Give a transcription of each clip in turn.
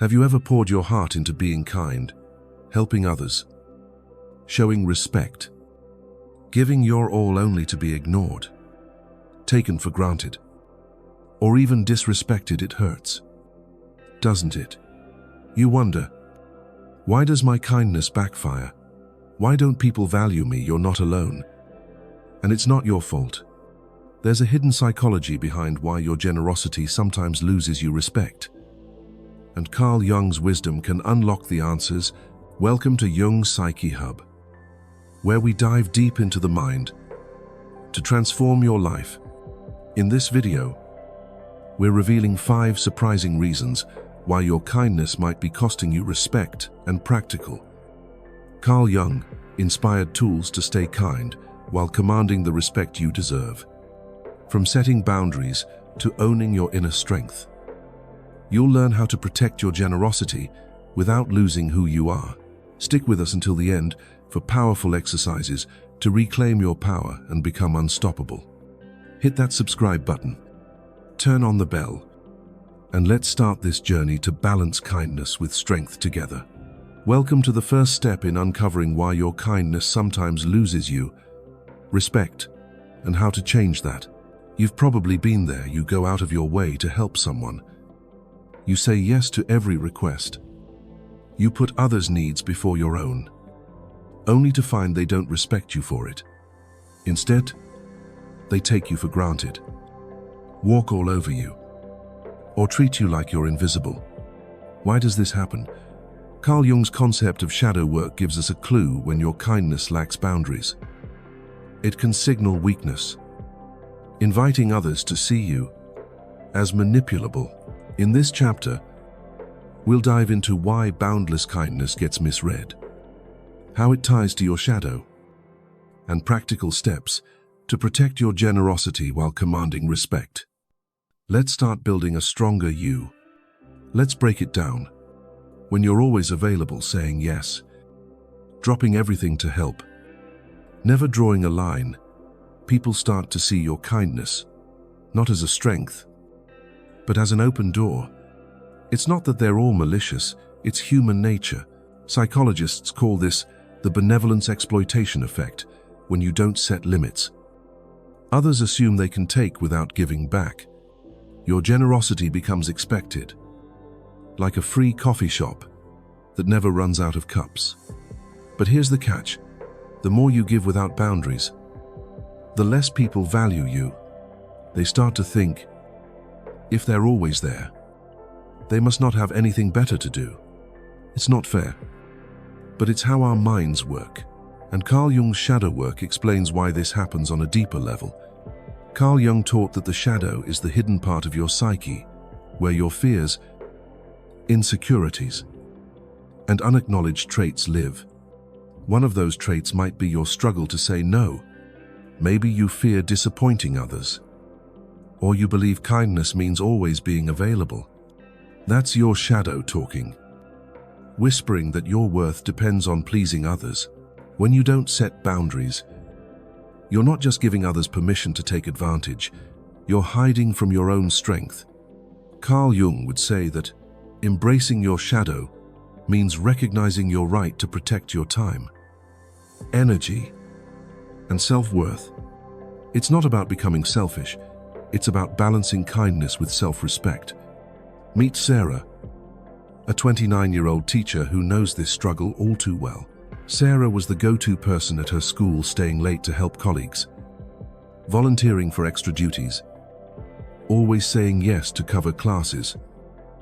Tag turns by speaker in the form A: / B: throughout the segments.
A: Have you ever poured your heart into being kind, helping others, showing respect, giving your all only to be ignored, taken for granted, or even disrespected? It hurts, doesn't it? You wonder, why does my kindness backfire? Why don't people value me? You're not alone. And it's not your fault. There's a hidden psychology behind why your generosity sometimes loses you respect. And Carl Jung's wisdom can unlock the answers. Welcome to Jung's Psyche Hub, where we dive deep into the mind to transform your life. In this video, we're revealing 5 surprising reasons why your kindness might be costing you respect and practical. Carl Jung inspired tools to stay kind while commanding the respect you deserve. From setting boundaries to owning your inner strength, you'll learn how to protect your generosity without losing who you are. Stick with us until the end for powerful exercises to reclaim your power and become unstoppable. Hit that subscribe button, turn on the bell, and let's start this journey to balance kindness with strength together. Welcome to the first step in uncovering why your kindness sometimes loses you respect, and how to change that. You've probably been there. You go out of your way to help someone. You say yes to every request. You put others' needs before your own, only to find they don't respect you for it. Instead, they take you for granted, walk all over you, or treat you like you're invisible. Why does this happen? Carl Jung's concept of shadow work gives us a clue when your kindness lacks boundaries. It can signal weakness, inviting others to see you as manipulable. In this chapter, we'll dive into why boundless kindness gets misread, how it ties to your shadow, and practical steps to protect your generosity while commanding respect. Let's start building a stronger you. Let's break it down. When you're always available, saying yes, dropping everything to help, never drawing a line, people start to see your kindness not as a strength, but as an open door. It's not that they're all malicious, it's human nature. Psychologists call this the benevolence exploitation effect, when you don't set limits. Others assume they can take without giving back. Your generosity becomes expected, like a free coffee shop that never runs out of cups. But here's the catch. The more you give without boundaries, the less people value you. They start to think, if they're always there, they must not have anything better to do. It's not fair. But it's how our minds work. And Carl Jung's shadow work explains why this happens on a deeper level. Carl Jung taught that the shadow is the hidden part of your psyche, where your fears, insecurities, and unacknowledged traits live. One of those traits might be your struggle to say no. Maybe you fear disappointing others, or you believe kindness means always being available. That's your shadow talking, whispering that your worth depends on pleasing others. When you don't set boundaries, you're not just giving others permission to take advantage, you're hiding from your own strength. Carl Jung would say that embracing your shadow means recognizing your right to protect your time, energy, and self-worth. It's not about becoming selfish, it's about balancing kindness with self-respect. Meet Sarah, a 29-year-old teacher who knows this struggle all too well. Sarah was the go-to person at her school, staying late to help colleagues, volunteering for extra duties, always saying yes to cover classes.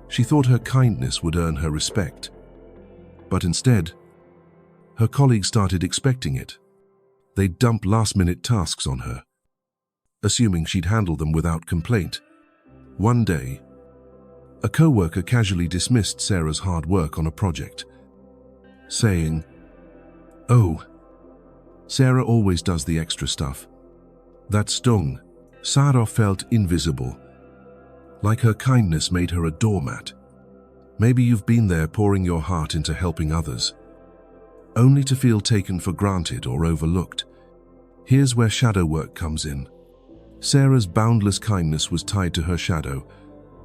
A: She thought her kindness would earn her respect. But instead, her colleagues started expecting it. They'd dump last-minute tasks on her, assuming she'd handle them without complaint. One day, a co-worker casually dismissed Sarah's hard work on a project, saying, "Oh, Sarah always does the extra stuff." That stung. Sarah felt invisible, like her kindness made her a doormat. Maybe you've been there, pouring your heart into helping others, only to feel taken for granted or overlooked. Here's where shadow work comes in. Sarah's boundless kindness was tied to her shadow,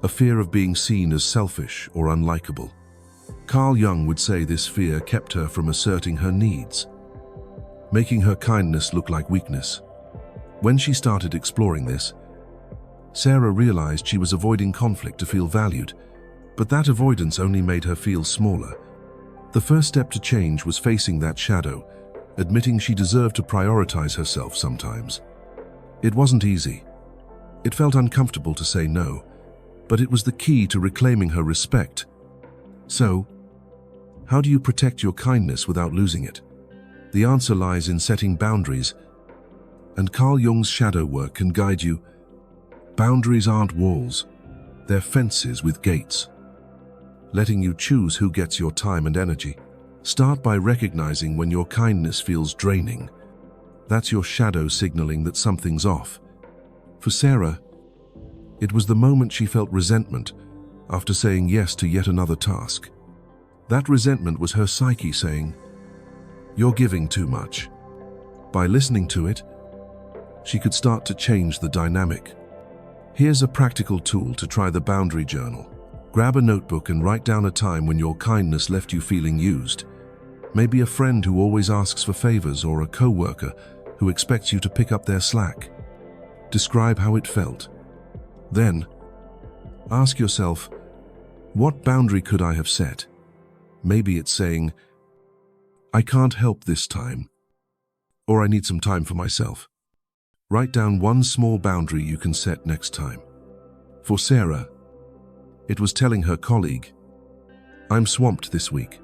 A: a fear of being seen as selfish or unlikable. Carl Jung would say this fear kept her from asserting her needs, making her kindness look like weakness. When she started exploring this, Sarah realized she was avoiding conflict to feel valued, but that avoidance only made her feel smaller. The first step to change was facing that shadow, admitting she deserved to prioritize herself sometimes. It wasn't easy. It felt uncomfortable to say no, but it was the key to reclaiming her respect. So, how do you protect your kindness without losing it? The answer lies in setting boundaries, and Carl Jung's shadow work can guide you. Boundaries aren't walls, they're fences with gates, letting you choose who gets your time and energy. Start by recognizing when your kindness feels draining. That's your shadow signaling that something's off. For Sarah, it was the moment she felt resentment after saying yes to yet another task. That resentment was her psyche saying, "You're giving too much." By listening to it, she could start to change the dynamic. Here's a practical tool to try the boundary journal. Grab a notebook and write down a time when your kindness left you feeling used. Maybe a friend who always asks for favors or a co-worker who expects you to pick up their slack. Describe how it felt. Then, ask yourself, what boundary could I have set? Maybe it's saying, "I can't help this time," or "I need some time for myself." Write down one small boundary you can set next time. For Sarah, it was telling her colleague, "I'm swamped this week,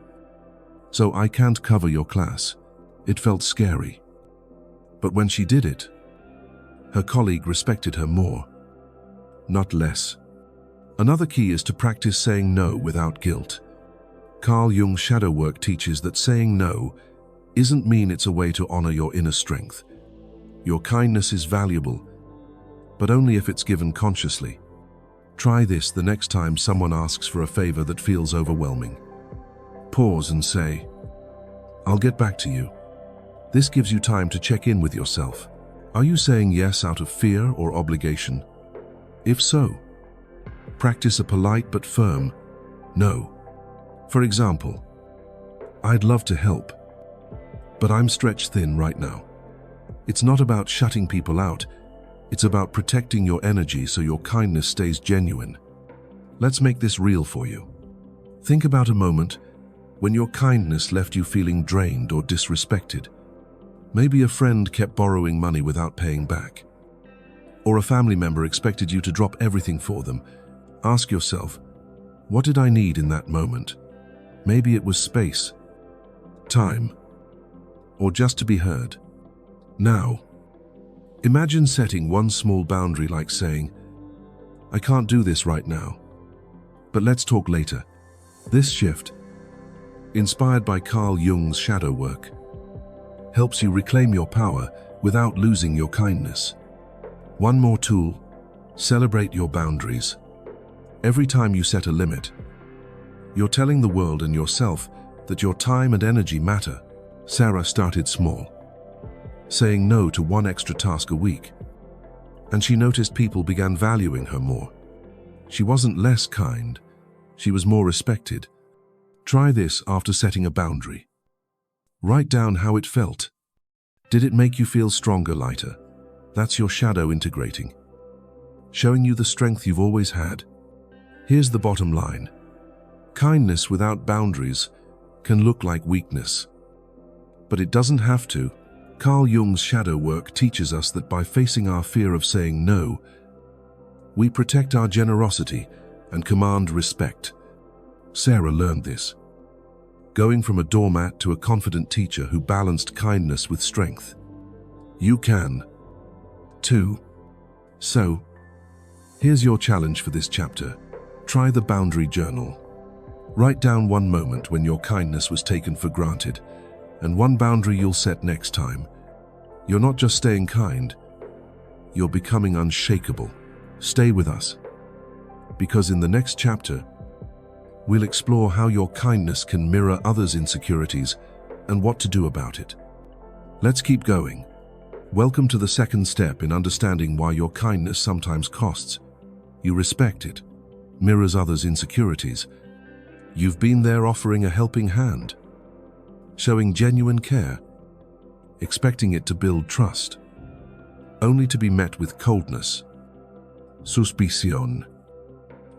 A: so I can't cover your class." It felt scary. But when she did it, her colleague respected her more, not less. Another key is to practice saying no without guilt. Carl Jung's shadow work teaches that saying no isn't mean it's a way to honor your inner strength. Your kindness is valuable, but only if it's given consciously. Try this the next time someone asks for a favor that feels overwhelming. Pause and say, "I'll get back to you." This gives you time to check in with yourself. Are you saying yes out of fear or obligation? If so, practice a polite but firm no. For example, "I'd love to help, but I'm stretched thin right now." It's not about shutting people out, it's about protecting your energy so your kindness stays genuine. Let's make this real for you. Think about a moment when your kindness left you feeling drained or disrespected. Maybe a friend kept borrowing money without paying back, or a family member expected you to drop everything for them. Ask yourself, what did I need in that moment? Maybe it was space, time, or just to be heard. Now, imagine setting one small boundary like saying, "I can't do this right now, but let's talk later." This shift, inspired by Carl Jung's shadow work, helps you reclaim your power without losing your kindness. One more tool, celebrate your boundaries. Every time you set a limit, you're telling the world and yourself that your time and energy matter. Sarah started small, saying no to one extra task a week, and she noticed people began valuing her more. She wasn't less kind, she was more respected. Try this after setting a boundary. Write down how it felt. Did it make you feel stronger, lighter? That's your shadow integrating, showing you the strength you've always had. Here's the bottom line. Kindness without boundaries can look like weakness, but it doesn't have to. Carl Jung's shadow work teaches us that by facing our fear of saying no, we protect our generosity and command respect. Sarah learned this, going from a doormat to a confident teacher who balanced kindness with strength. You can, too. So, here's your challenge for this chapter. Try the boundary journal. Write down one moment when your kindness was taken for granted, and one boundary you'll set next time. You're not just staying kind, you're becoming unshakable. Stay with us, because in the next chapter, we'll explore how your kindness can mirror others' insecurities and what to do about it. Let's keep going. Welcome to the second step in understanding why your kindness sometimes costs. You respect it, mirrors others' insecurities, You've been there offering a helping hand, showing genuine care, expecting it to build trust, only to be met with coldness, suspicion,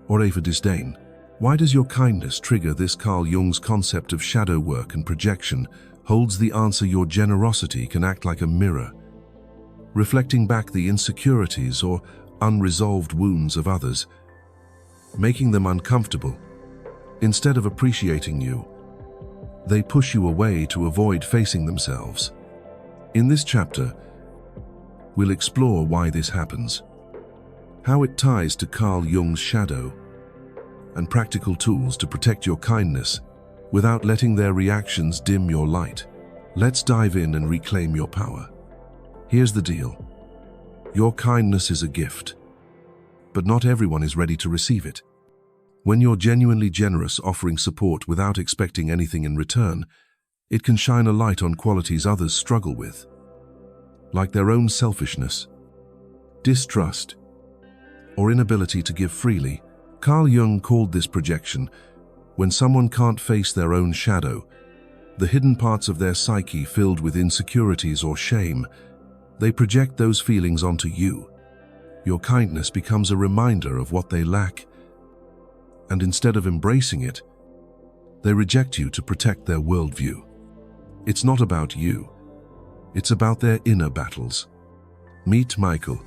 A: or even disdain. Why does your kindness trigger this? Carl Jung's concept of shadow work and projection holds the answer. Your generosity can act like a mirror, reflecting back the insecurities or unresolved wounds of others, making them uncomfortable. Instead of appreciating you, they push you away to avoid facing themselves. In this chapter, we'll explore why this happens, how it ties to Carl Jung's shadow, and practical tools to protect your kindness without letting their reactions dim your light. Let's dive in and reclaim your power. Here's the deal. Your kindness is a gift, but not everyone is ready to receive it. When you're genuinely generous, offering support without expecting anything in return, it can shine a light on qualities others struggle with, like their own selfishness, distrust, or inability to give freely. Carl Jung called this projection. When someone can't face their own shadow, the hidden parts of their psyche filled with insecurities or shame, they project those feelings onto you. Your kindness becomes a reminder of what they lack, and instead of embracing it, they reject you to protect their worldview. It's not about you. It's about their inner battles. Meet Michael,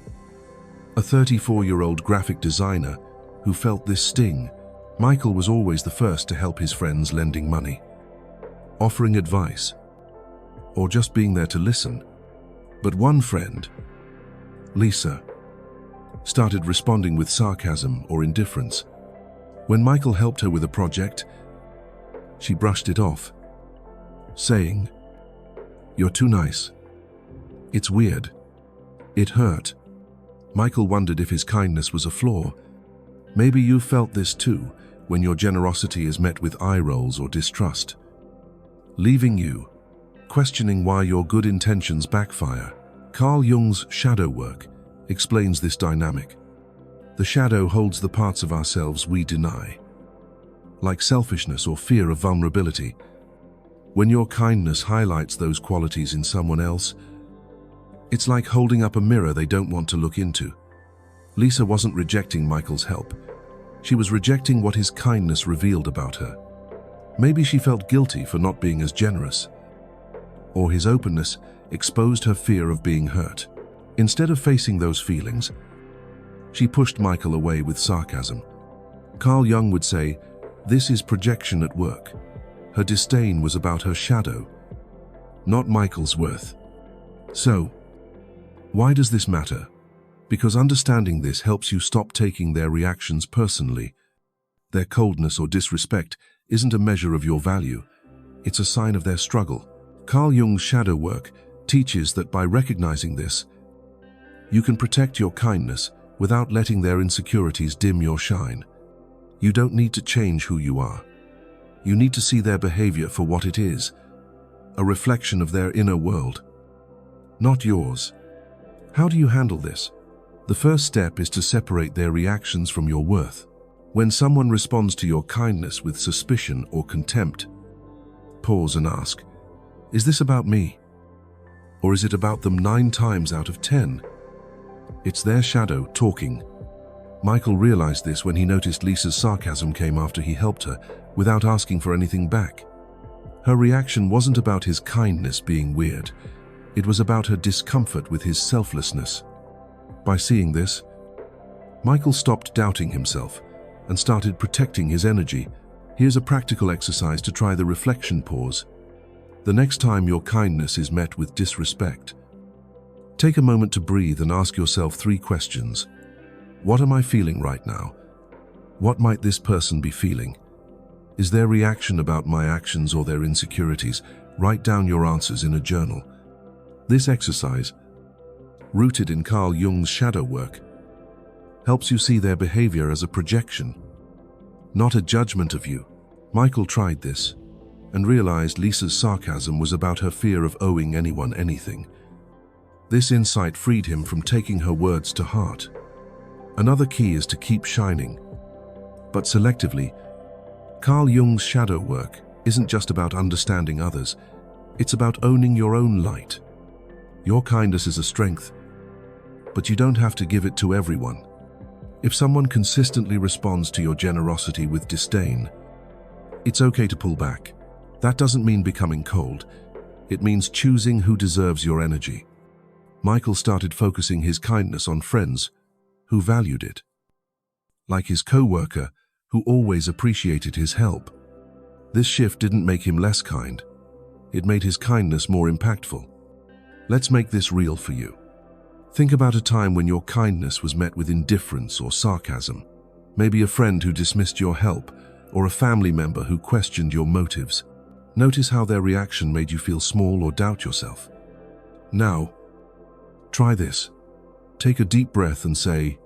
A: a 34-year-old graphic designer who felt this sting. Michael was always the first to help his friends, lending money, offering advice, or just being there to listen. But one friend, Lisa, started responding with sarcasm or indifference. When Michael helped her with a project, she brushed it off, saying, "You're too nice. It's weird." It hurt. Michael wondered if his kindness was a flaw. Maybe you felt this too, when your generosity is met with eye rolls or distrust, leaving you questioning why your good intentions backfire. Carl Jung's shadow work explains this dynamic. The shadow holds the parts of ourselves we deny, like selfishness or fear of vulnerability. When your kindness highlights those qualities in someone else, it's like holding up a mirror they don't want to look into. Lisa wasn't rejecting Michael's help. She was rejecting what his kindness revealed about her. Maybe she felt guilty for not being as generous, or his openness exposed her fear of being hurt. Instead of facing those feelings, she pushed Michael away with sarcasm. Carl Jung would say, this is projection at work. Her disdain was about her shadow, not Michael's worth. So, why does this matter? Because understanding this helps you stop taking their reactions personally. Their coldness or disrespect isn't a measure of your value. It's a sign of their struggle. Carl Jung's shadow work teaches that by recognizing this, you can protect your kindness without letting their insecurities dim your shine. You don't need to change who you are. You need to see their behavior for what it is, a reflection of their inner world, not yours. How do you handle this? The first step is to separate their reactions from your worth. When someone responds to your kindness with suspicion or contempt, pause and ask, is this about me? Or is it about them 9 times out of 10? It's their shadow talking. Michael realized this when he noticed Lisa's sarcasm came after he helped her, without asking for anything back. Her reaction wasn't about his kindness being weird. It was about her discomfort with his selflessness. By seeing this, Michael stopped doubting himself and started protecting his energy. Here's a practical exercise to try the reflection pause. The next time your kindness is met with disrespect, take a moment to breathe and ask yourself 3 questions. What am I feeling right now? What might this person be feeling? Is their reaction about my actions or their insecurities? Write down your answers in a journal. This exercise, rooted in Carl Jung's shadow work, helps you see their behavior as a projection, not a judgment of you. Michael tried this and realized Lisa's sarcasm was about her fear of owing anyone anything. This insight freed him from taking her words to heart. Another key is to keep shining, but selectively. Carl Jung's shadow work isn't just about understanding others, it's about owning your own light. Your kindness is a strength, but you don't have to give it to everyone. If someone consistently responds to your generosity with disdain, it's okay to pull back. That doesn't mean becoming cold. It means choosing who deserves your energy. Michael started focusing his kindness on friends who valued it, like his co-worker who always appreciated his help. This shift didn't make him less kind. It made his kindness more impactful. Let's make this real for you. Think about a time when your kindness was met with indifference or sarcasm. Maybe a friend who dismissed your help, or a family member who questioned your motives. Notice how their reaction made you feel small or doubt yourself. Now, try this. Take a deep breath and say,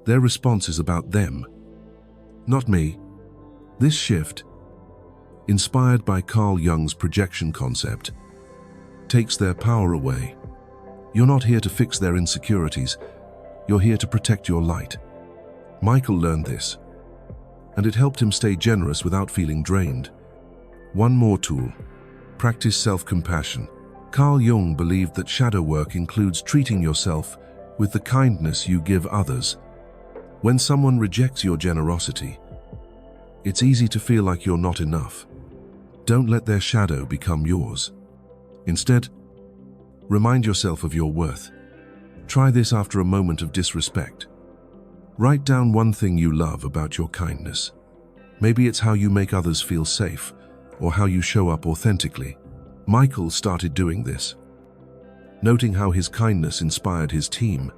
A: their response is about them, not me. This shift, inspired by Carl Jung's projection concept, takes their power away. You're not here to fix their insecurities. You're here to protect your light. Michael learned this, and it helped him stay generous without feeling drained. One more tool: practice self-compassion. Carl Jung believed that shadow work includes treating yourself with the kindness you give others. When someone rejects your generosity, it's easy to feel like you're not enough. Don't let their shadow become yours. Instead, remind yourself of your worth. Try this after a moment of disrespect. Write down one thing you love about your kindness. Maybe it's how you make others feel safe, or how you show up authentically. Michael started doing this, noting how his kindness inspired his team,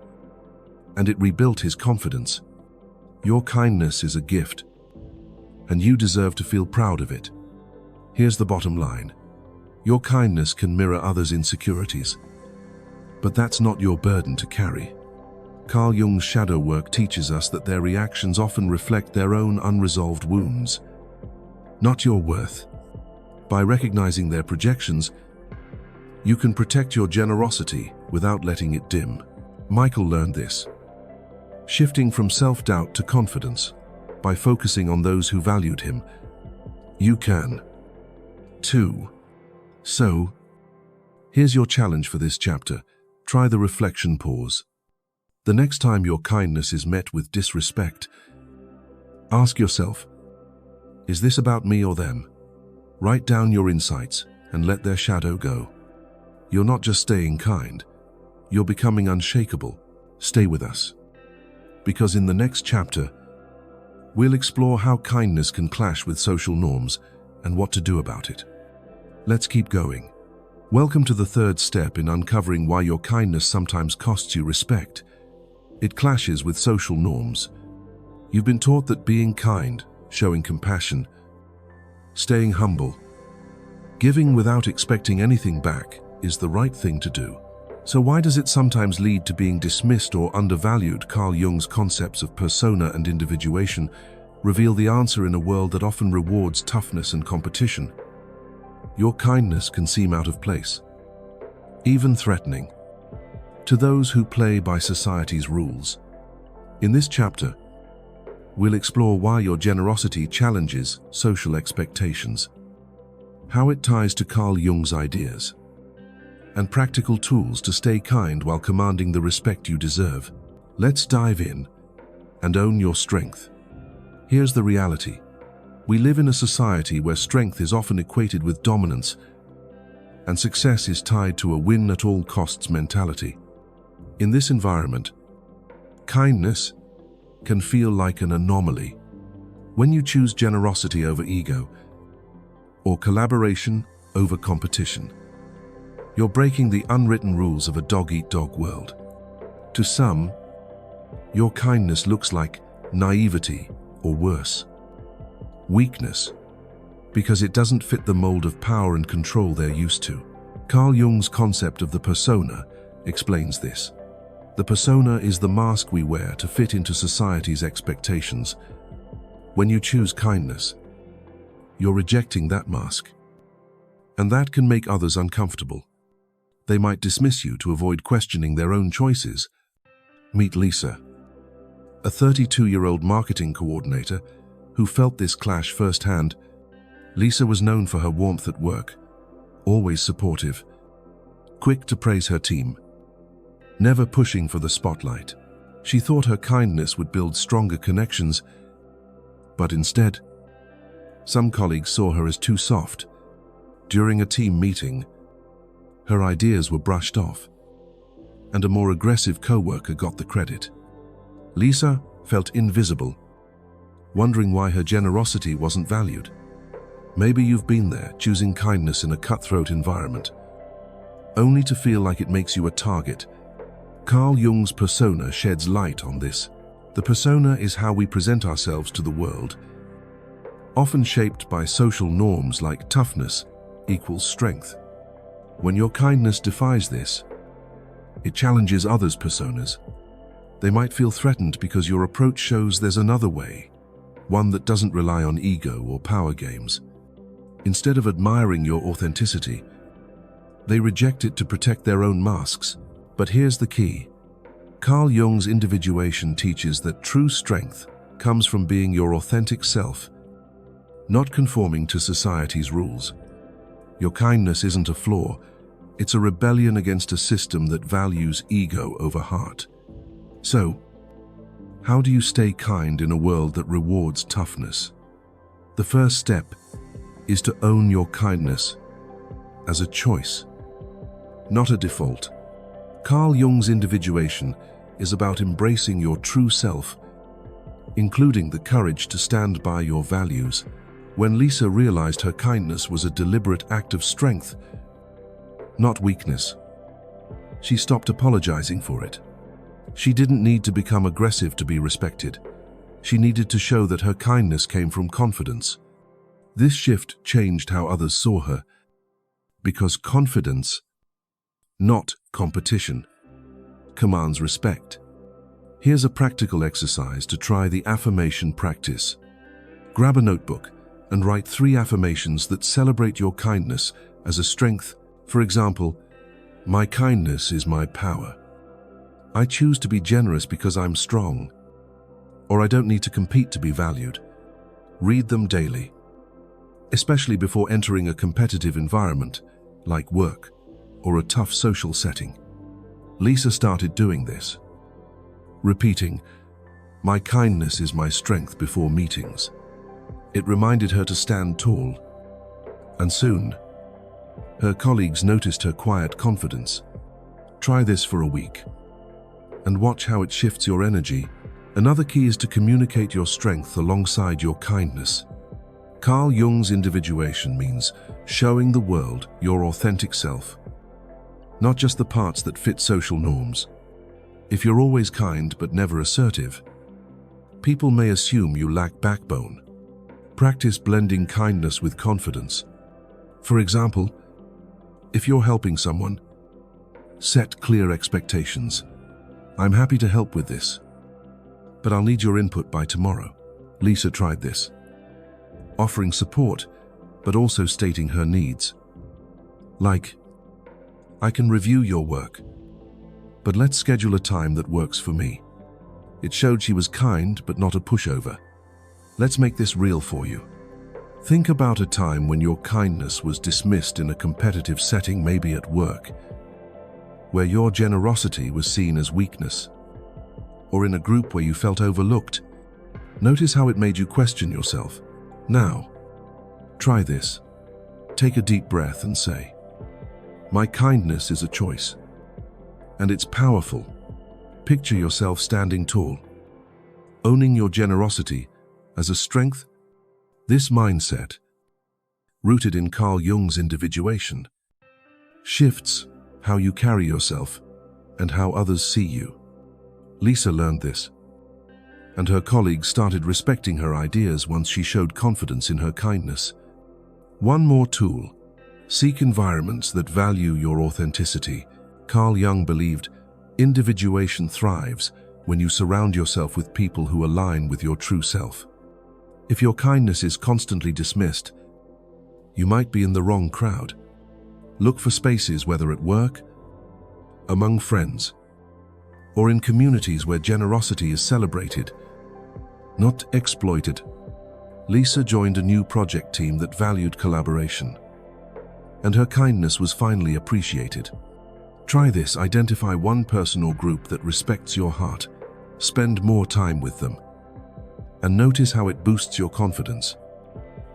A: and it rebuilt his confidence. Your kindness is a gift, and you deserve to feel proud of it. Here's the bottom line. Your kindness can mirror others' insecurities, but that's not your burden to carry. Carl Jung's shadow work teaches us that their reactions often reflect their own unresolved wounds, not your worth. By recognizing their projections, you can protect your generosity without letting it dim. Michael learned this, shifting from self-doubt to confidence. By focusing on those who valued him, you can, too. So, here's your challenge for this chapter. Try the reflection pause. The next time your kindness is met with disrespect, ask yourself, is this about me or them? Write down your insights and let their shadow go. You're not just staying kind, you're becoming unshakable. Stay with us, because in the next chapter, we'll explore how kindness can clash with social norms and what to do about it. Let's keep going. Welcome to the third step in uncovering why your kindness sometimes costs you respect. It clashes with social norms. You've been taught that being kind, showing compassion, staying humble, giving without expecting anything back is the right thing to do. So why does it sometimes lead to being dismissed or undervalued? Carl Jung's concepts of persona and individuation reveal the answer in a world that often rewards toughness and competition. Your kindness can seem out of place, even threatening, to those who play by society's rules. In this chapter, we'll explore why your generosity challenges social expectations, how it ties to Carl Jung's ideas, and practical tools to stay kind while commanding the respect you deserve. Let's dive in and own your strength. Here's the reality. We live in a society where strength is often equated with dominance, and success is tied to a win-at-all-costs mentality. In this environment, kindness can feel like an anomaly. When you choose generosity over ego, or collaboration over competition, you're breaking the unwritten rules of a dog-eat-dog world. To some, your kindness looks like naivety or worse, weakness, because it doesn't fit the mold of power and control they're used to. Carl Jung's concept of the persona explains this. The persona is the mask we wear to fit into society's expectations. When you choose kindness, you're rejecting that mask, and that can make others uncomfortable. They might dismiss you to avoid questioning their own choices. Meet Lisa, a 32-year-old marketing coordinator who felt this clash firsthand. Lisa was known for her warmth at work, always supportive, quick to praise her team, never pushing for the spotlight. She thought her kindness would build stronger connections, but instead, some colleagues saw her as too soft. During a team meeting, her ideas were brushed off, and a more aggressive co-worker got the credit. Lisa felt invisible, wondering why her generosity wasn't valued. Maybe you've been there, choosing kindness in a cutthroat environment, only to feel like it makes you a target. Carl Jung's persona sheds light on this. The persona is how we present ourselves to the world, often shaped by social norms like toughness equals strength. When your kindness defies this, it challenges others' personas. They might feel threatened because your approach shows there's another way, one that doesn't rely on ego or power games. Instead of admiring your authenticity, they reject it to protect their own masks. But here's the key. Carl Jung's Individuation teaches that true strength comes from being your authentic self, not conforming to society's rules. Your kindness isn't a flaw, it's a rebellion against a system that values ego over heart. So, how do you stay kind in a world that rewards toughness? The first step is to own your kindness as a choice, not a default. Carl Jung's Individuation is about embracing your true self, including the courage to stand by your values. When Lisa realized her kindness was a deliberate act of strength, not weakness, she stopped apologizing for it. She didn't need to become aggressive to be respected. She needed to show that her kindness came from confidence. This shift changed how others saw her, because confidence, not competition, commands respect. Here's a practical exercise to try the affirmation practice. Grab a notebook and write 3 affirmations that celebrate your kindness as a strength. For example, my kindness is my power. I choose to be generous because I'm strong. Or I don't need to compete to be valued. Read them daily, especially before entering a competitive environment like work or a tough social setting. Lisa started doing this, repeating, my kindness is my strength before meetings. It reminded her to stand tall, and soon, her colleagues noticed her quiet confidence. Try this for a week, and watch how it shifts your energy. Another key is to communicate your strength alongside your kindness. Carl Jung's Individuation means showing the world your authentic self, not just the parts that fit social norms. If you're always kind but never assertive, people may assume you lack backbone. Practice blending kindness with confidence. For example, if you're helping someone, set clear expectations. I'm happy to help with this, but I'll need your input by tomorrow. Lisa tried this, offering support, but also stating her needs. Like, I can review your work, but let's schedule a time that works for me. It showed she was kind, but not a pushover. Let's make this real for you. Think about a time when your kindness was dismissed in a competitive setting, maybe at work, where your generosity was seen as weakness, or in a group where you felt overlooked. Notice how it made you question yourself. Now, try this. Take a deep breath and say, my kindness is a choice, and it's powerful. Picture yourself standing tall, owning your generosity as a strength. This mindset, rooted in Carl Jung's Individuation, shifts how you carry yourself and how others see you. Lisa learned this, and her colleagues started respecting her ideas once she showed confidence in her kindness. One more tool: seek environments that value your authenticity. Carl Jung believed individuation thrives when you surround yourself with people who align with your true self. If your kindness is constantly dismissed, you might be in the wrong crowd. Look for spaces, whether at work, among friends, or in communities where generosity is celebrated, not exploited. Lisa joined a new project team that valued collaboration, and her kindness was finally appreciated. Try this: identify one person or group that respects your heart. Spend more time with them, and notice how it boosts your confidence.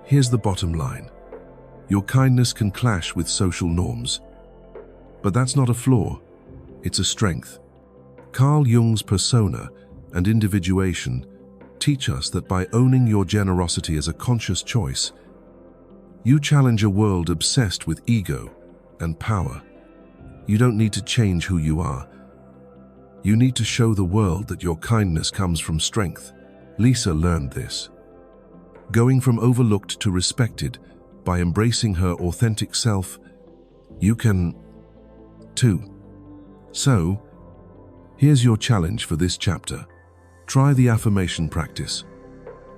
A: Here's the bottom line. Your kindness can clash with social norms, but that's not a flaw, it's a strength. Carl Jung's persona and individuation teach us that by owning your generosity as a conscious choice, you challenge a world obsessed with ego and power. You don't need to change who you are. You need to show the world that your kindness comes from strength. Lisa learned this, going from overlooked to respected. By embracing her authentic self, you can too. So, here's your challenge for this chapter. Try the affirmation practice.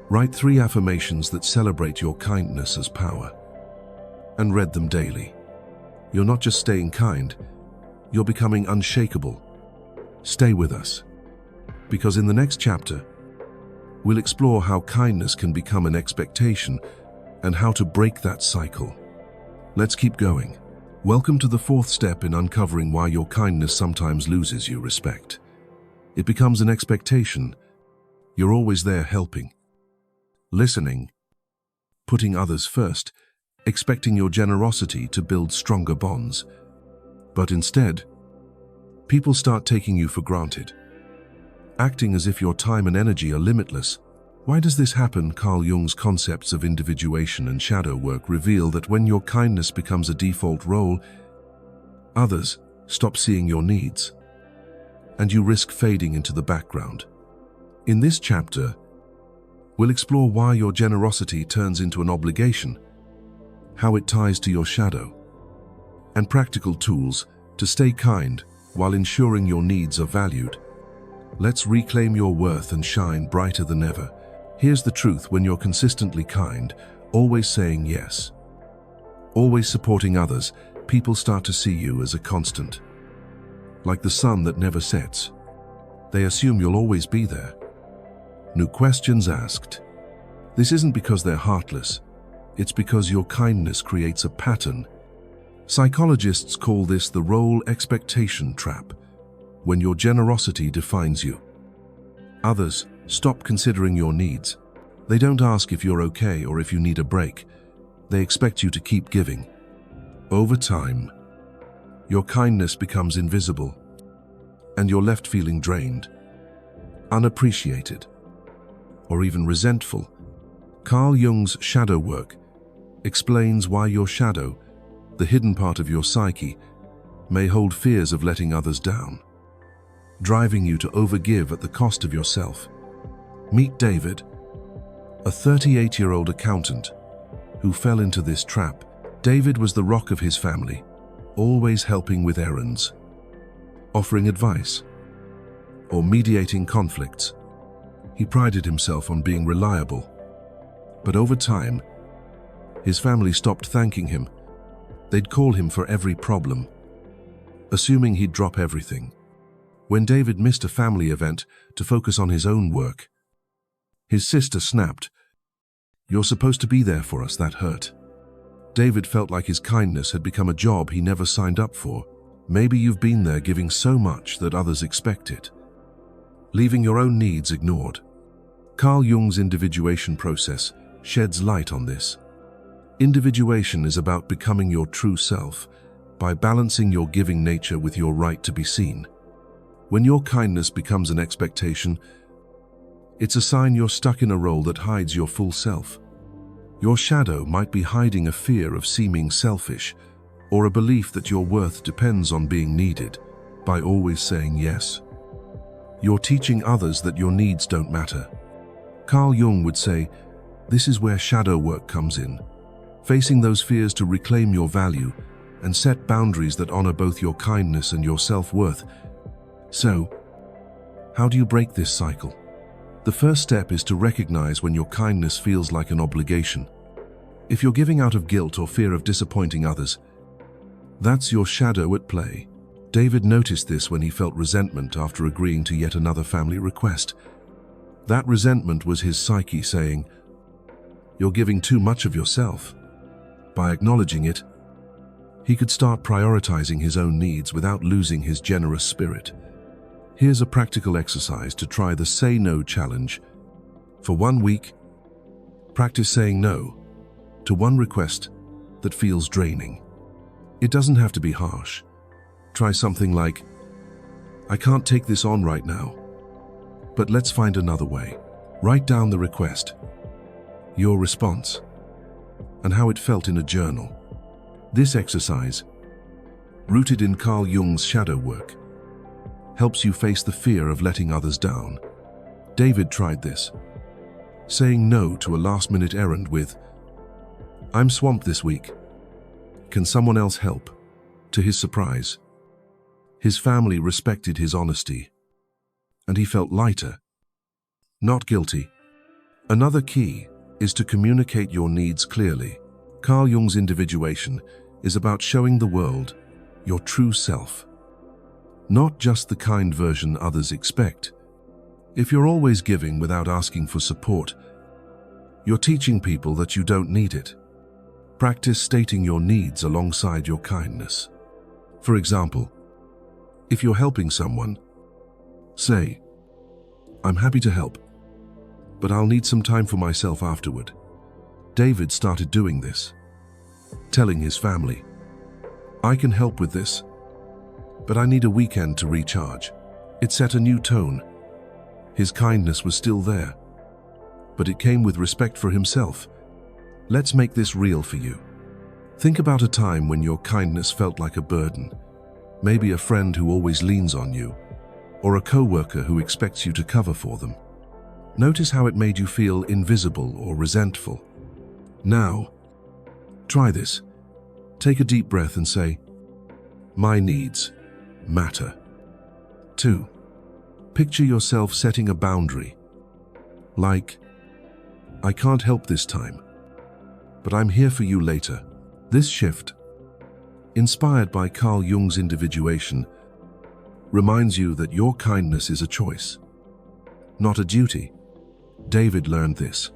A: Write 3 affirmations that celebrate your kindness as power, and read them daily. You're not just staying kind, you're becoming unshakable. Stay with us, because in the next chapter, we'll explore how kindness can become an expectation and how to break that cycle. Let's keep going. Welcome to the 4th step in uncovering why your kindness sometimes loses you respect. It becomes an expectation. You're always there helping, listening, putting others first, expecting your generosity to build stronger bonds. But instead, people start taking you for granted, acting as if your time and energy are limitless. Why does this happen? Carl Jung's concepts of individuation and shadow work reveal that when your kindness becomes a default role, others stop seeing your needs, and you risk fading into the background. In this chapter, we'll explore why your generosity turns into an obligation, how it ties to your shadow, and practical tools to stay kind while ensuring your needs are valued. Let's reclaim your worth and shine brighter than ever. Here's the truth: when you're consistently kind, always saying yes, always supporting others, people start to see you as a constant. Like the sun that never sets. They assume you'll always be there. No questions asked. This isn't because they're heartless. It's because your kindness creates a pattern. Psychologists call this the role expectation trap. When your generosity defines you, others stop considering your needs. They don't ask if you're okay or if you need a break. They expect you to keep giving. Over time, your kindness becomes invisible, and you're left feeling drained, unappreciated, or even resentful. Carl Jung's shadow work explains why your shadow, the hidden part of your psyche, may hold fears of letting others down, driving you to overgive at the cost of yourself. Meet David, a 38-year-old accountant who fell into this trap. David was the rock of his family, always helping with errands, offering advice, or mediating conflicts. He prided himself on being reliable. But over time, his family stopped thanking him. They'd call him for every problem, assuming he'd drop everything. When David missed a family event to focus on his own work, his sister snapped, "You're supposed to be there for us." That hurt. David felt like his kindness had become a job he never signed up for. Maybe you've been there, giving so much that others expect it, leaving your own needs ignored. Carl Jung's individuation process sheds light on this. Individuation is about becoming your true self by balancing your giving nature with your right to be seen. When your kindness becomes an expectation, it's a sign you're stuck in a role that hides your full self. Your shadow might be hiding a fear of seeming selfish, or a belief that your worth depends on being needed. By always saying yes, you're teaching others that your needs don't matter. Carl Jung would say, this is where shadow work comes in, facing those fears to reclaim your value and set boundaries that honor both your kindness and your self-worth. So, how do you break this cycle? The first step is to recognize when your kindness feels like an obligation. If you're giving out of guilt or fear of disappointing others, that's your shadow at play. David noticed this when he felt resentment after agreeing to yet another family request. That resentment was his psyche saying, You're giving too much of yourself. By acknowledging it, he could start prioritizing his own needs without losing his generous spirit. Here's a practical exercise to try the Say No challenge. For 1 week, practice saying no to one request that feels draining. It doesn't have to be harsh. Try something like, "I can't take this on right now, but let's find another way." Write down the request, your response, and how it felt in a journal. This exercise, rooted in Carl Jung's shadow work, helps you face the fear of letting others down. David tried this, saying no to a last-minute errand with, "I'm swamped this week. Can someone else help?" To his surprise, his family respected his honesty, and he felt lighter, not guilty. Another key is to communicate your needs clearly. Carl Jung's Individuation is about showing the world your true self, not just the kind version others expect. If you're always giving without asking for support, you're teaching people that you don't need it. Practice stating your needs alongside your kindness. For example, if you're helping someone, say, "I'm happy to help, but I'll need some time for myself afterward." David started doing this, telling his family, "I can help with this, but I need a weekend to recharge." It set a new tone. His kindness was still there, but it came with respect for himself. Let's make this real for you. Think about a time when your kindness felt like a burden. Maybe a friend who always leans on you, or a coworker who expects you to cover for them. Notice how it made you feel invisible or resentful. Now, try this. Take a deep breath and say, "My needs matter." 2. Picture yourself setting a boundary. Like, "I can't help this time, but I'm here for you later." This shift, inspired by Carl Jung's Individuation, reminds you that your kindness is a choice, not a duty. David learned this,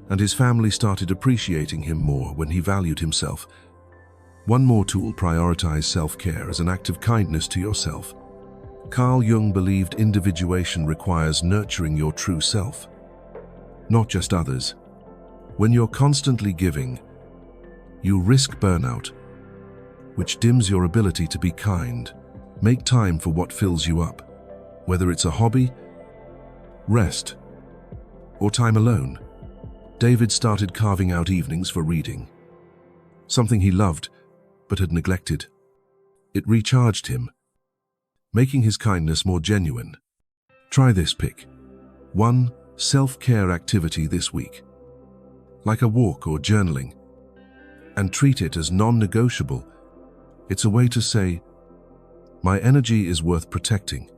A: and his family started appreciating him more when he valued himself. One more tool: prioritize self-care as an act of kindness to yourself. Carl Jung believed individuation requires nurturing your true self, not just others. When you're constantly giving, you risk burnout, which dims your ability to be kind. Make time for what fills you up, whether it's a hobby, rest, or time alone. David started carving out evenings for reading, something he loved but had neglected. It recharged him, making his kindness more genuine. Try this: pick one self-care activity this week, like a walk or journaling, and treat it as non-negotiable. It's a way to say, "My energy is worth protecting."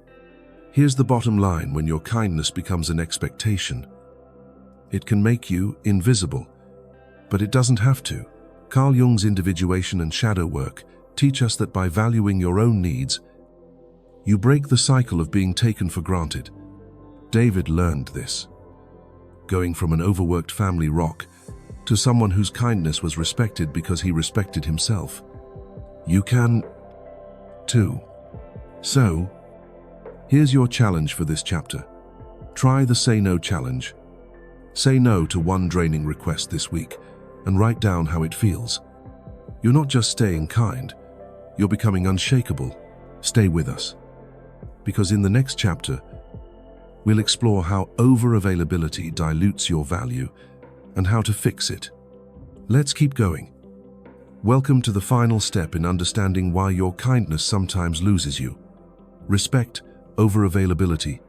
A: Here's the bottom line: when your kindness becomes an expectation, it can make you invisible, but it doesn't have to. Carl Jung's Individuation and shadow work teach us that by valuing your own needs, you break the cycle of being taken for granted. David learned this, going from an overworked family rock to someone whose kindness was respected because he respected himself. You can, too. So, here's your challenge for this chapter. Try the Say No challenge. Say no to one draining request this week and write down how it feels. You're not just staying kind, you're becoming unshakable. Stay with us, because in the next chapter, we'll explore how over-availability dilutes your value and how to fix it. Let's keep going. Welcome to the final step in understanding why your kindness sometimes loses you. Respect, over-availability,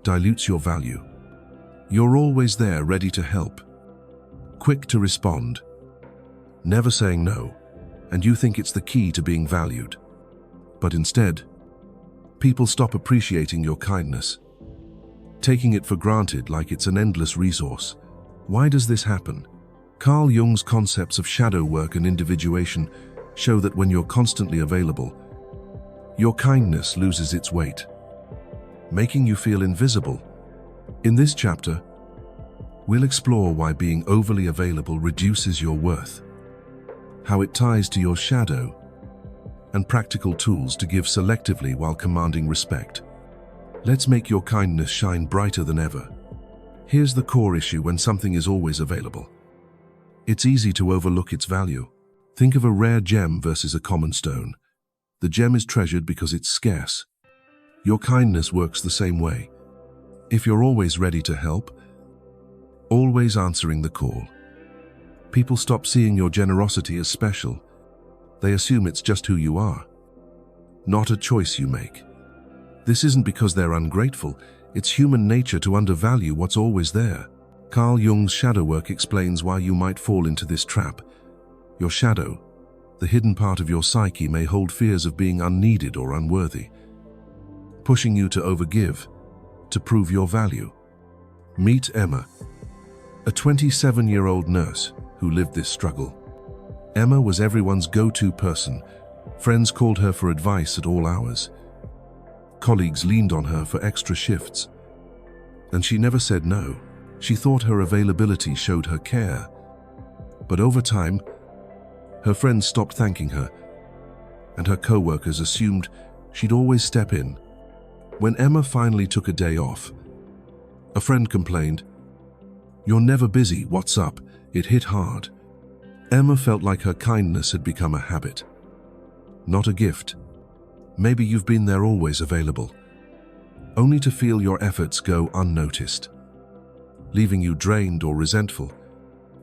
A: dilutes your value. You're always there, ready to help, quick to respond, never saying no, and you think it's the key to being valued. But instead, people stop appreciating your kindness, taking it for granted like it's an endless resource. Why does this happen? Carl Jung's concepts of shadow work and individuation show that when you're constantly available, your kindness loses its weight, making you feel invisible. In this chapter, We'll explore why being overly available reduces your worth, how it ties to your shadow, and practical tools to give selectively while commanding respect. Let's make your kindness shine brighter than ever. Here's the core issue when something is always available. It's easy to overlook its value. Think of a rare gem versus a common stone. The gem is treasured because it's scarce. Your kindness works the same way. If you're always ready to help, always answering the call, people stop seeing your generosity as special. They assume it's just who you are, not a choice you make. This isn't because they're ungrateful. It's human nature to undervalue what's always there. Carl Jung's shadow work explains why you might fall into this trap. Your shadow, the hidden part of your psyche, may hold fears of being unneeded or unworthy, pushing you to overgive, to prove your value. Meet Emma, a 27-year-old nurse who lived this struggle. Emma was everyone's go-to person. Friends called her for advice at all hours. Colleagues leaned on her for extra shifts. And she never said no. She thought her availability showed her care. But over time, her friends stopped thanking her, and her co-workers assumed she'd always step in. When Emma finally took a day off, a friend complained, "You're never busy, what's up?" It hit hard. Emma felt like her kindness had become a habit, not a gift. Maybe you've been there, always available, only to feel your efforts go unnoticed, leaving you drained or resentful.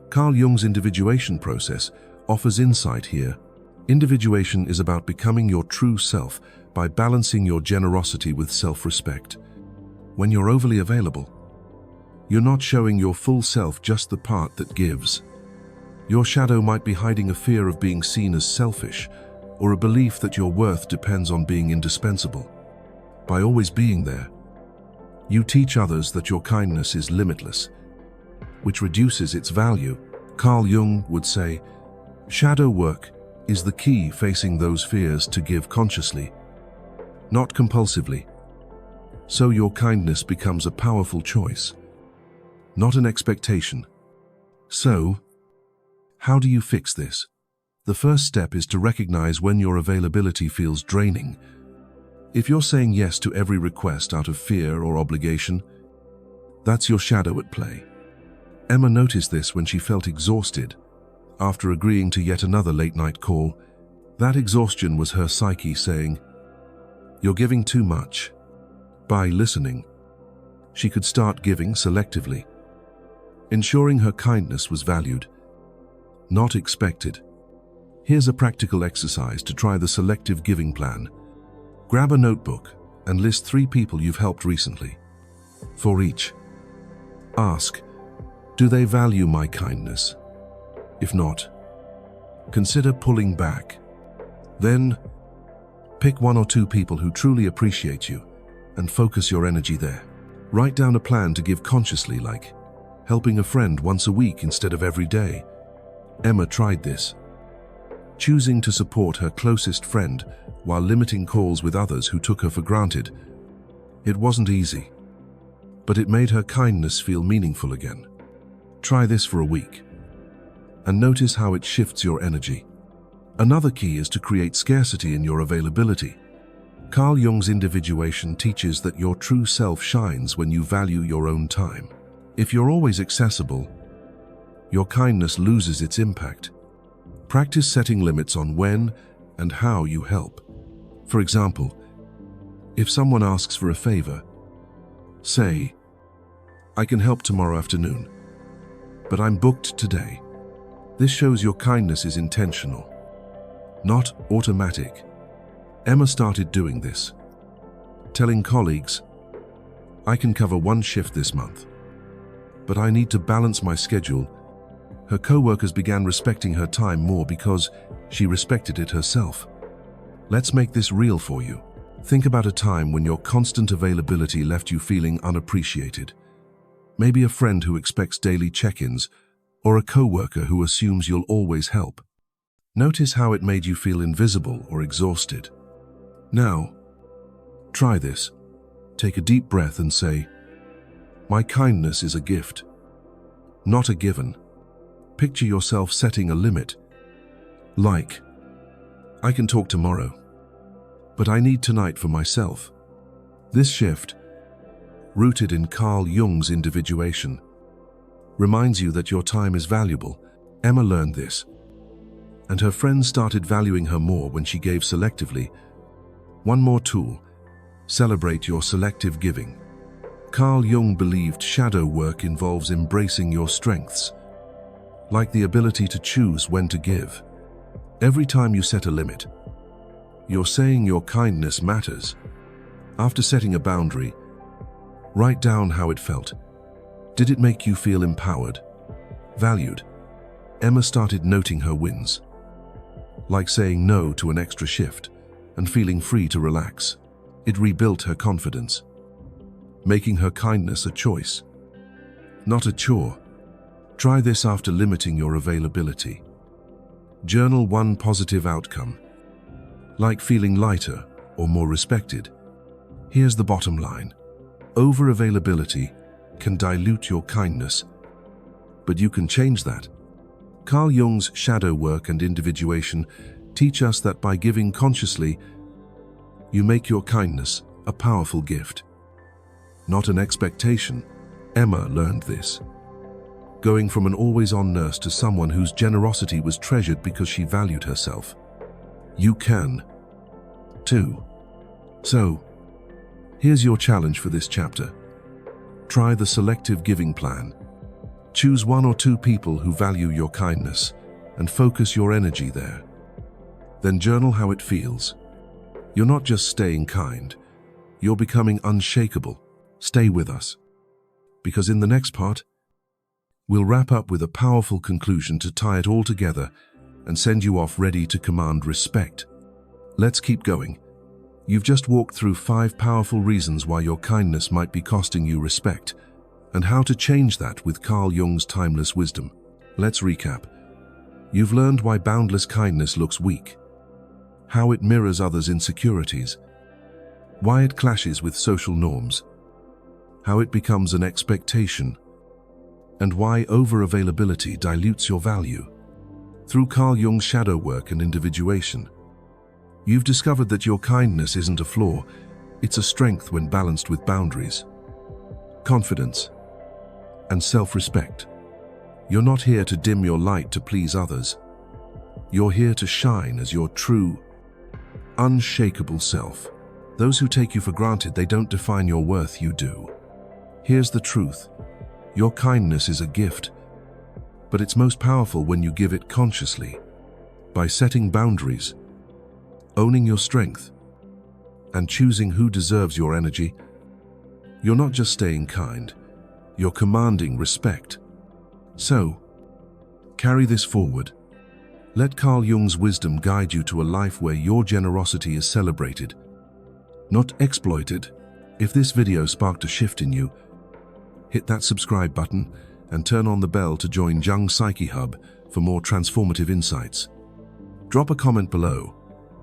A: Carl Jung's individuation process offers insight here. Individuation is about becoming your true self by balancing your generosity with self-respect. When you're overly available, you're not showing your full self, just the part that gives. Your shadow might be hiding a fear of being seen as selfish, or a belief that your worth depends on being indispensable. By always being there, you teach others that your kindness is limitless, which reduces its value. Carl Jung would say, shadow work is the key, facing those fears to give consciously, not compulsively. So your kindness becomes a powerful choice, not an expectation. So, how do you fix this? The first step is to recognize when your availability feels draining. If you're saying yes to every request out of fear or obligation, that's your shadow at play. Emma noticed this when she felt exhausted after agreeing to yet another late-night call. That exhaustion was her psyche saying, "You're giving too much." By listening, she could start giving selectively, ensuring her kindness was valued, not expected. Here's a practical exercise to try the selective giving plan. Grab a notebook and list 3 people you've helped recently. For each, ask, do they value my kindness? If not, consider pulling back. Then, pick 1 or 2 people who truly appreciate you and focus your energy there. Write down a plan to give consciously, like helping a friend once a week instead of every day. Emma tried this, choosing to support her closest friend while limiting calls with others who took her for granted. It wasn't easy, but it made her kindness feel meaningful again. Try this for a week, and notice how it shifts your energy. Another key is to create scarcity in your availability. Carl Jung's Individuation teaches that your true self shines when you value your own time. If you're always accessible, your kindness loses its impact. Practice setting limits on when and how you help. For example, if someone asks for a favor, say, "I can help tomorrow afternoon, but I'm booked today." This shows your kindness is intentional, not automatic. Emma started doing this, telling colleagues, "I can cover 1 shift this month, but I need to balance my schedule." Her co-workers began respecting her time more because she respected it herself. Let's make this real for you. Think about a time when your constant availability left you feeling unappreciated. Maybe a friend who expects daily check-ins, or a co-worker who assumes you'll always help. Notice how it made you feel invisible or exhausted. Now, try this. Take a deep breath and say, "My kindness is a gift, not a given. Picture yourself setting a limit. Like, I can talk tomorrow, but I need tonight for myself. This shift, rooted in Carl Jung's Individuation, reminds you that your time is valuable. Emma learned this, and her friends started valuing her more when she gave selectively. One more tool: celebrate your selective giving. Carl Jung believed shadow work involves embracing your strengths, like the ability to choose when to give. Every time you set a limit, you're saying your kindness matters. After setting a boundary, write down how it felt. Did it make you feel empowered, valued? Emma started noting her wins, like saying no to an extra shift and feeling free to relax. It rebuilt her confidence, making her kindness a choice, not a chore. Try this after limiting your availability. Journal one positive outcome, like feeling lighter or more respected. Here's the bottom line: over-availability can dilute your kindness, but you can change that. Carl Jung's shadow work and individuation teach us that by giving consciously, you make your kindness a powerful gift, not an expectation. Emma learned this, going from an always-on nurse to someone whose generosity was treasured because she valued herself. You can, too. So, here's your challenge for this chapter. Try the selective giving plan. Choose one or two people who value your kindness and focus your energy there. Then journal how it feels. You're not just staying kind, you're becoming unshakable. Stay with us, because in the next part, we'll wrap up with a powerful conclusion to tie it all together and send you off ready to command respect. Let's keep going. You've just walked through 5 powerful reasons why your kindness might be costing you respect, and how to change that with Carl Jung's timeless wisdom. Let's recap. You've learned why boundless kindness looks weak, how it mirrors others' insecurities, why it clashes with social norms, how it becomes an expectation, and why over-availability dilutes your value. Through Carl Jung's shadow work and individuation, you've discovered that your kindness isn't a flaw, it's a strength when balanced with boundaries, confidence, and self-respect. You're not here to dim your light to please others. You're here to shine as your true, unshakable self. Those who take you for granted, they don't define your worth, you do. Here's the truth. Your kindness is a gift, but it's most powerful when you give it consciously. By setting boundaries, owning your strength, and choosing who deserves your energy, you're not just staying kind, you're commanding respect. So, carry this forward. Let Carl Jung's wisdom guide you to a life where your generosity is celebrated, not exploited. If this video sparked a shift in you, hit that subscribe button and turn on the bell to join Jung's Psyche Hub for more transformative insights. Drop a comment below.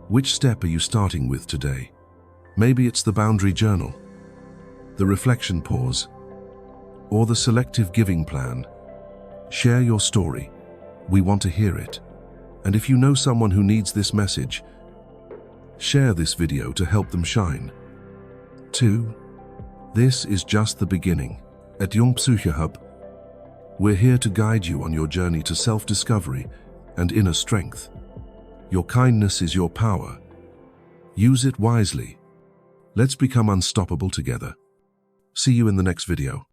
A: Which step are you starting with today? Maybe it's the boundary journal, the reflection pause, or the selective giving plan. Share your story. We want to hear it. And if you know someone who needs this message, share this video to help them shine. 2. This is just the beginning. At Jung Psyche Hub, we're here to guide you on your journey to self-discovery and inner strength. Your kindness is your power. Use it wisely. Let's become unstoppable together. See you in the next video.